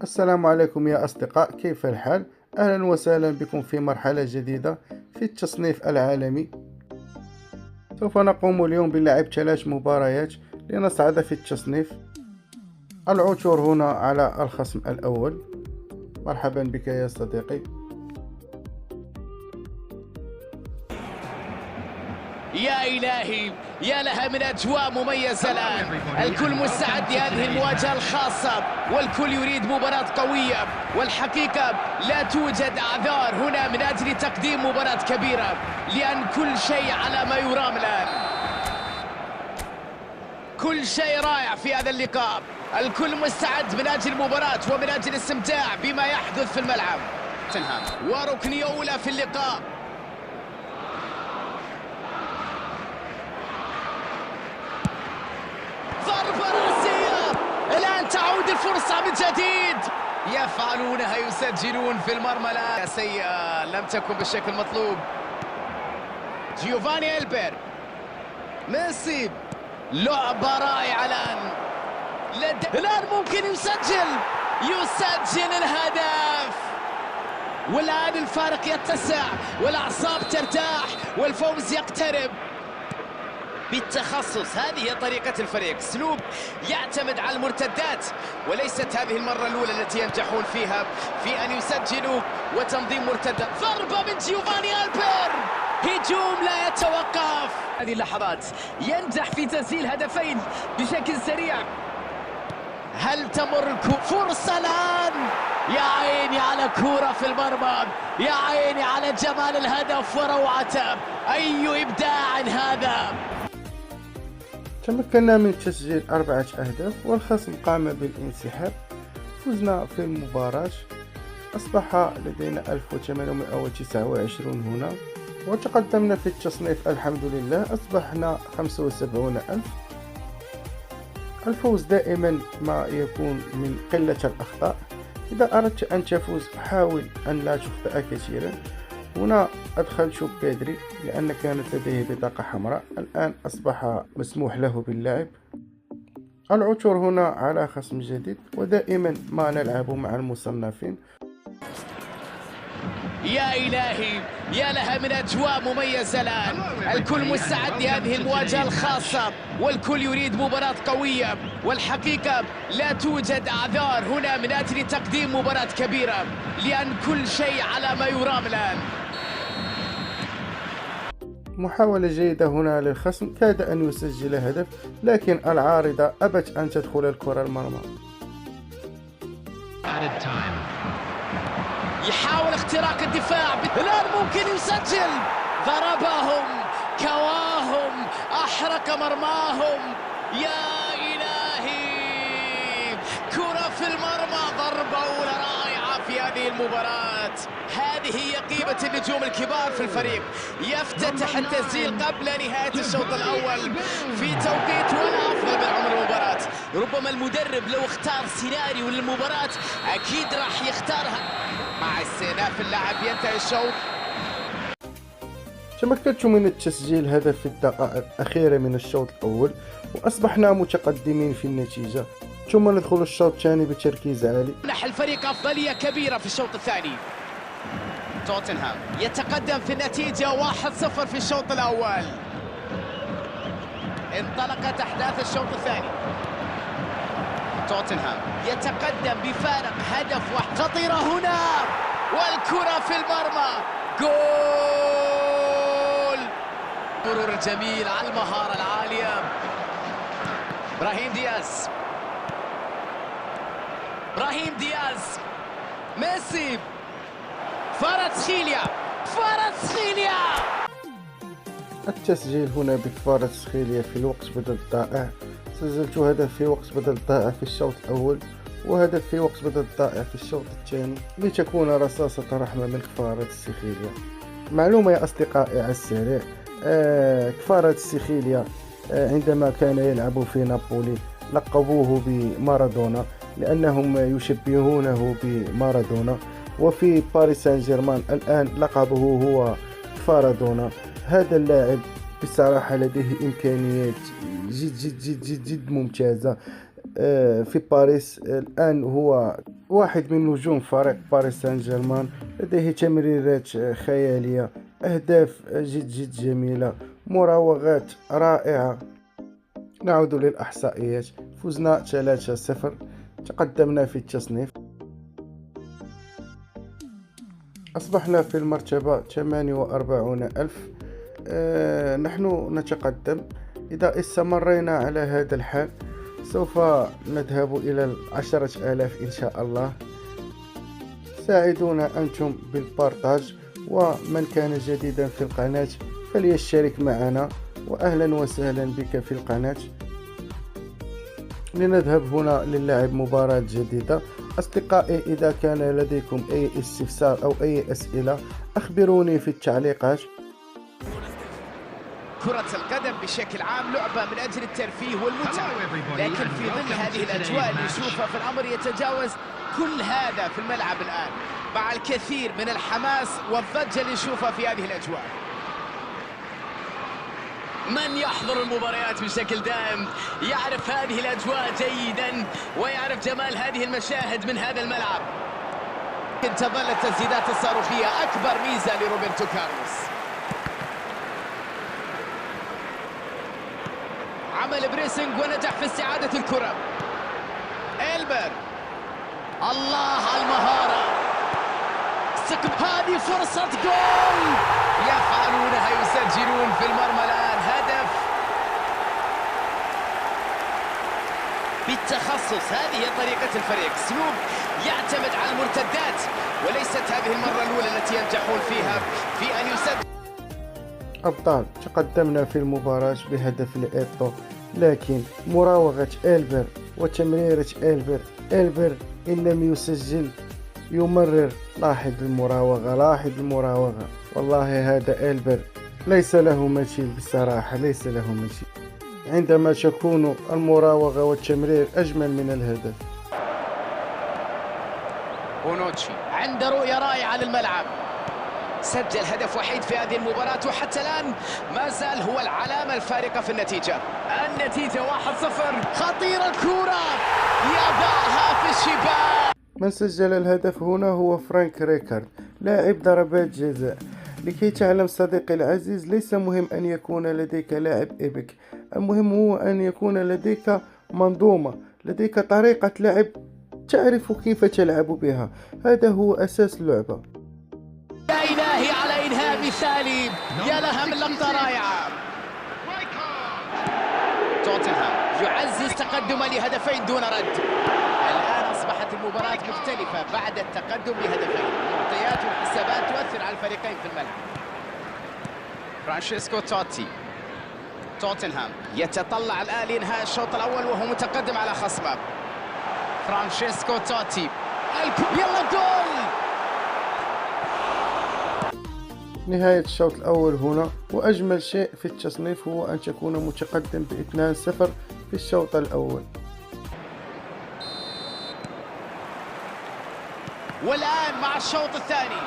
السلام عليكم يا أصدقاء، كيف الحال؟ أهلا وسهلا بكم في مرحلة جديدة في التصنيف العالمي. سوف نقوم اليوم بلعب 3 مباريات لنصعد في التصنيف. العثور هنا على الخصم الأول. مرحبا بك يا صديقي. يا إلهي، يا لها من أجواء مميزة الآن. الكل مستعد لهذه المواجهة الخاصة، والكل يريد مباراة قوية، والحقيقة لا توجد أعذار هنا من أجل تقديم مباراة كبيرة، لأن كل شيء على ما يرام الآن. كل شيء رائع في هذا اللقاء، الكل مستعد من أجل المباراة ومن أجل الاستمتاع بما يحدث في الملعب. وركنية أولى في اللقاء. ضربة رأسية، الآن تعود الفرصة من جديد. يفعلونها، يسجلون في المرمى الآن. سيئة، لم تكن بالشكل المطلوب. جيوفاني إلبير، ميسي، لعبة رائعة الآن. الآن ممكن يسجل الهدف، والآن الفارق يتسع والأعصاب ترتاح والفوز يقترب. بالتخصص هذه هي طريقة الفريق، اسلوب يعتمد على المرتدات، وليست هذه المرة الأولى التي ينجحون فيها في أن يسجلوا وتنظيم مرتدات. ضربة من جيوفاني ألبير، هجوم لا يتوقف. هذه اللحظات ينجح في تسجيل هدفين بشكل سريع. هل تمر فرصة الآن؟ يا عيني على كورة في المرمى، يا عيني على جمال الهدف وروعته. أي إبداع هذا! تمكنا من تسجيل 4 أهداف والخصم قام بالانسحاب. فزنا في المباراة، أصبح لدينا 1829 هنا، وتقدمنا في التصنيف الحمد لله، أصبحنا 75,000. الفوز دائما ما يكون من قلة الأخطاء. إذا أردت أن تفوز حاول أن لا تخطئ كثيرا. هنا أدخل شوب بيدري لأن كانت لديه بطاقة حمراء، الآن أصبح مسموح له باللعب. العثور هنا على خصم جديد، ودائما ما نلعب مع المصنفين. يا إلهي، يا لها من أجواء مميزة الآن. الكل مستعد لهذه المواجهة الخاصة، والكل يريد مباراة قوية، والحقيقة لا توجد أعذار هنا من أجل تقديم مباراة كبيرة، لأن كل شيء على ما يرام الآن. محاولة جيدة هنا للخصم، كاد أن يسجل هدف لكن العارضة أبت أن تدخل الكرة المرمى. يحاول اختراق الدفاع، الآن ممكن يسجل. ضربهم، كواهم، أحرق مرماهم. يا إلهي، كرة في المرمى، ضربة أولى رائعة في هذه المباراة. هذه هي قيمة النجوم الكبار في الفريق. يفتتح التسجيل قبل نهاية الشوط الأول في توقيت ولا أفضل من عمر المباراة. ربما المدرب لو اختار سيناريو للمباراة أكيد راح يختارها. مع استئناف اللعب ينتهي الشوط. تمكنت من التسجيل هدف في الدقائق الأخيرة من الشوط الأول، وأصبحنا متقدمين في النتيجة. ثم ندخل الشوط الثاني بتركيز عالي. منح الفريق أفضلية كبيرة في الشوط الثاني. توتنهام يتقدم في النتيجة 1-0 في الشوط الأول. انطلقت أحداث الشوط الثاني. توتنهام يتقدم بفارق هدف واحد. خطيرة هنا، والكرة في المرمى، جول. مرور جميل على المهارة العالية. إبراهيم دياز، ميسي، كفاراتسخيليا. التسجيل هنا بكفاراتسخيليا في الوقت بدل الضائع. سجلت هدف في وقت بدل الضائع في الشوط الأول، وهدف في وقت بدل الضائع في الشوط الثاني، لتكون رصاصة رحمة من كفاراتسخيليا. معلومة يا أصدقائي على السريع، كفاراتسخيليا عندما كان يلعب في نابولي لقبوه بمارادونا لأنهم يشبهونه بمارادونا، وفي باريس سان جيرمان الآن لقبه هو كفارادونا. هذا اللاعب بصراحة لديه إمكانيات جد جد جد جد جد ممتازة. في باريس الآن هو واحد من نجوم فريق باريس سان جيرمان، لديه تمريرات خيالية، أهداف جد جميلة، مراوغات رائعة. نعود للإحصائيات. فزنا 3-0، تقدمنا في التصنيف، أصبحنا في المرتبة 48,000. نحن نتقدم. إذا استمرينا على هذا الحال سوف نذهب إلى 10,000 إن شاء الله. ساعدونا أنتم بالبارتاج، ومن كان جديدا في القناة فليشترك معنا، وأهلا وسهلا بك في القناة. لنذهب هنا للعب مباراة جديدة. أصدقائي، إذا كان لديكم أي استفسار أو أي أسئلة أخبروني في التعليقات. كرة القدم بشكل عام لعبة من أجل الترفيه والمتعة، لكن في ظل هذه الأجواء اللي نشوفها فالأمر يتجاوز كل هذا في الملعب الآن، مع الكثير من الحماس والضجة اللي نشوفها في هذه الأجواء. من يحضر المباريات بشكل دائم يعرف هذه الأجواء جيدا، ويعرف جمال هذه المشاهد من هذا الملعب. تظل التسديدات الصاروخية أكبر ميزة لروبرتو كارلوس. عمل بريسنج ونجح في استعادة الكرة. إلبر، الله على المهارة، هذه فرصة جول، يفعلونها، يسجلون في المرمى الآن. هدف بالتخصص، هذه هي طريقة الفريق، اسلوب يعتمد على المرتدات، وليست هذه المرة الأولى التي ينجحون فيها في أن يسدد. أبطال، تقدمنا في المباراة بهدف لإيتو، لكن مراوغة إلبر وتمريرة إلبر إن لم يسجل يمرر. لاحظ المراوغة، والله هذا إلبر ليس له مثيل، بصراحة ليس له مثيل. عندما تكون المراوغة والتمرير أجمل من الهدف. بونوتشي عنده رؤية رائعة للملعب، سجل هدف وحيد في هذه المباراة، وحتى الآن ما زال هو العلامة الفارقة في النتيجة. 1-0. خطيرة الكرة، يضعها في الشباك. من سجل الهدف هنا هو فرانك ريكارد، لاعب ضربات جزاء. لكي تعلم صديقي العزيز، ليس مهم أن يكون لديك لاعب إيبك، المهم هو أن يكون لديك منظومة، لديك طريقة لعب تعرف كيف تلعب بها. هذا هو أساس اللعبة. يا إلهي على إنهاء مثالي، يا لها من لقطة رائعة. توتنهام يعزز تقدمه لهدفين دون رد. الآن أصبحت المباراة مختلفة بعد التقدم بهدفين. المعطيات والحسابات تؤثر على الفريقين في الملعب. فرانشيسكو توتي، توتنهام يتطلع الآن لإنهاء الشوط الأول وهو متقدم على خصمه. فرانشيسكو توتي، يلا جول. نهاية الشوط الأول هنا، وأجمل شيء في التصنيف هو أن تكون متقدم ب2-0 في الشوط الأول. والآن مع الشوط الثاني،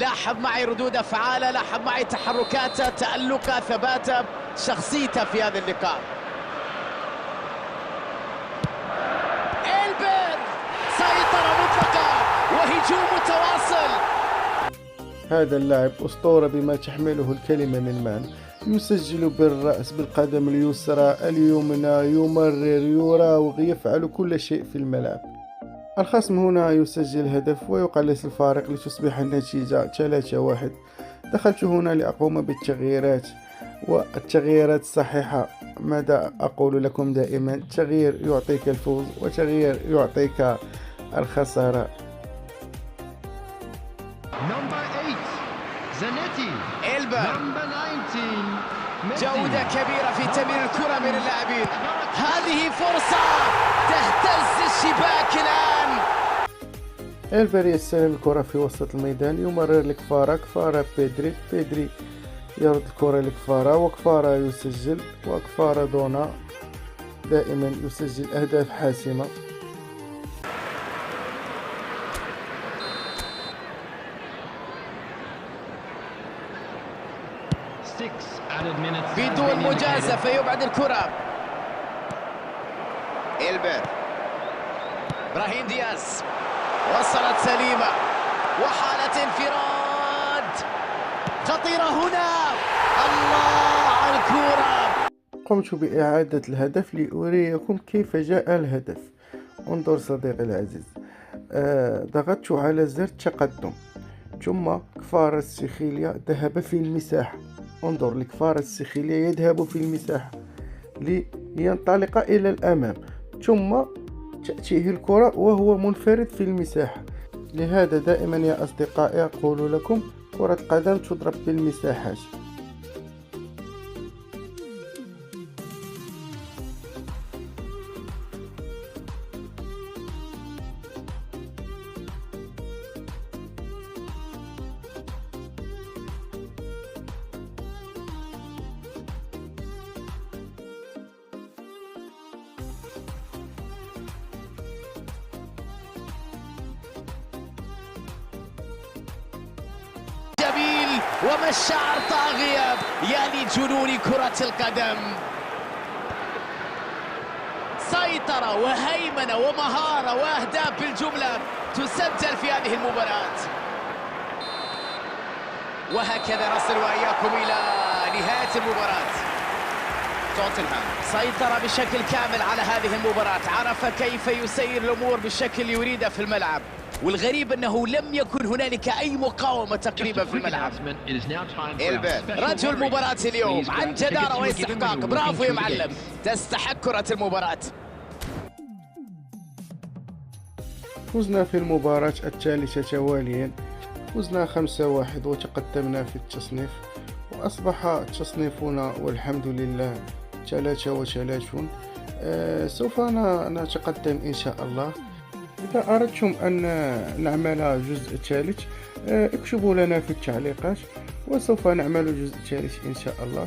لاحظ معي ردود أفعاله، لاحظ معي تحركاته، تألقه، ثباته، شخصيته في هذا اللقاء. إلبر، سيطرة مطلقة وهجوم متواصل. هذا اللاعب أسطورة بما تحمله الكلمة من معنى. يسجل بالرأس، بالقدم اليسرى، اليمنى، يمرر، يراوغ، يفعل كل شيء في الملعب. الخصم هنا يسجل هدف ويقلص الفارق لتصبح النتيجة 3-1. دخلت هنا لأقوم بالتغييرات، والتغييرات الصحيحة. ماذا أقول لكم دائما؟ تغيير يعطيك الفوز، وتغيير يعطيك الخسارة. إلبر، جودة كبيرة في تمرير الكرة من اللاعبين. هذه فرصة تهتز الشباك الآن. إلبر يستلم الكرة في وسط الميدان، يمرر لكفارة، بيدري يرد الكرة لكفارة، وكفارة يسجل، وكفارة دونا دائما يسجل أهداف حاسمة. بدون مجازفة يبعد الكرة. إلبر، إبراهيم دياز، وصلت سليمة وحالة انفراد خطيرة هنا. الله على الكرة. قمت بإعادة الهدف لأريكم كيف جاء الهدف. انظر صديقي العزيز، ضغطت على زر التقدم، ثم كفار السخيلية ذهب في المساحة. انظر، الكفار السخيلية يذهب في المساحة لينطلق إلى الأمام، ثم تأتيه الكرة وهو منفرد في المساحة. لهذا دائما يا أصدقائي أقول لكم كرة القدم تضرب بالمساحات. جميل ومشاعر طاغية يا لجنون كرة القدم. سيطرة وهيمنة ومهارة وأهداف بالجملة تسجل في هذه المباراة. وهكذا نصل وإياكم إلى نهاية المباراة. توتنهام سيطر بشكل كامل على هذه المباراة، عرف كيف يسير الأمور بالشكل اللي يريده في الملعب، والغريب أنه لم يكن هنالك أي مقاومة تقريبا في الملعب. إلبير رجل المباراة اليوم عن جدارة واستحقاق. برافو يا معلم، تستحق كرة المباراة. فزنا في المباراة الثالثة تواليا، فزنا 5-1 وتقدمنا في التصنيف، وأصبح تصنيفنا والحمد لله 33. سوف نتقدم إن شاء الله. إذا أردتم أن نعمل جزء ثالث اكتبوا لنا في التعليقات، وسوف نعمل جزء ثالث إن شاء الله.